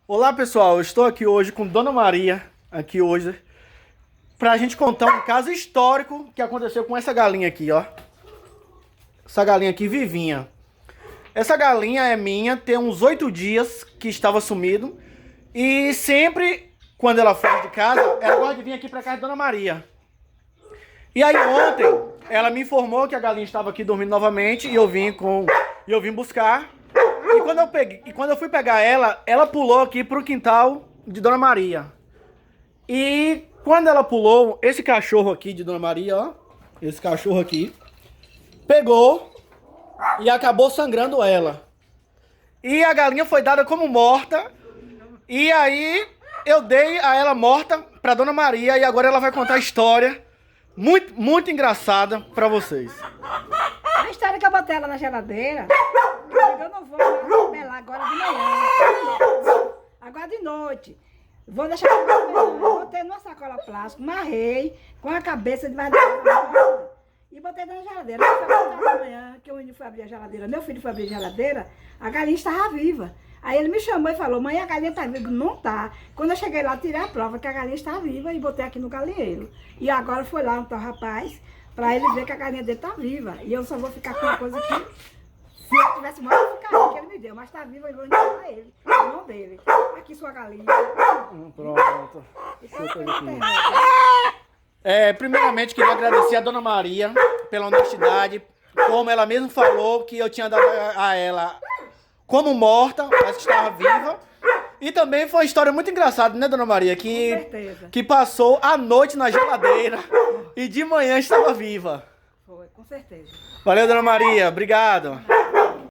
Olá pessoal, eu estou aqui hoje com Dona Maria, aqui hoje, pra gente contar um caso histórico que aconteceu com essa galinha aqui, ó. Essa galinha aqui, Vivinha. Essa galinha é minha, tem uns 8 dias que estava sumido. E sempre, quando ela foge de casa, ela gosta de vir aqui pra casa de Dona Maria. E aí ontem, ela me informou que a galinha estava aqui dormindo novamente e eu vim buscar. E quando eu fui pegar ela pulou aqui pro quintal de Dona Maria. E quando ela pulou, esse cachorro aqui de Dona Maria, ó, esse cachorro aqui, pegou e acabou sangrando ela. E a galinha foi dada como morta. E aí eu dei a ela morta pra Dona Maria e agora ela vai contar a história muito, muito engraçada pra vocês. A história que eu botei ela na geladeira, eu não vou melar agora de manhã. Agora de noite. Vou deixar ela de manhã. Botei numa sacola plástica, marrei com a cabeça debaixo da e botei na geladeira. De manhã, que o menino foi abrir a geladeira, meu filho foi abrir a geladeira, a galinha estava viva. Aí ele me chamou e falou: mãe, a galinha está viva. Não tá. Quando eu cheguei lá, tirei a prova que a galinha está viva e botei aqui no galinheiro. E agora foi lá um tal rapaz, pra ele ver que a galinha dele tá viva. E eu só vou ficar com uma coisa que, se eu tivesse morto, eu ficaria, que ele me deu. Mas tá viva, eu vou entregar ele, a mão dele. Aqui sua galinha. Pronto. Primeiramente queria agradecer a Dona Maria pela honestidade, como ela mesma falou que eu tinha dado a ela como morta, mas que estava viva. E também foi uma história muito engraçada, né, Dona Maria? Que passou a noite na geladeira e de manhã estava viva. Foi, com certeza. Valeu, Dona Maria. Obrigado.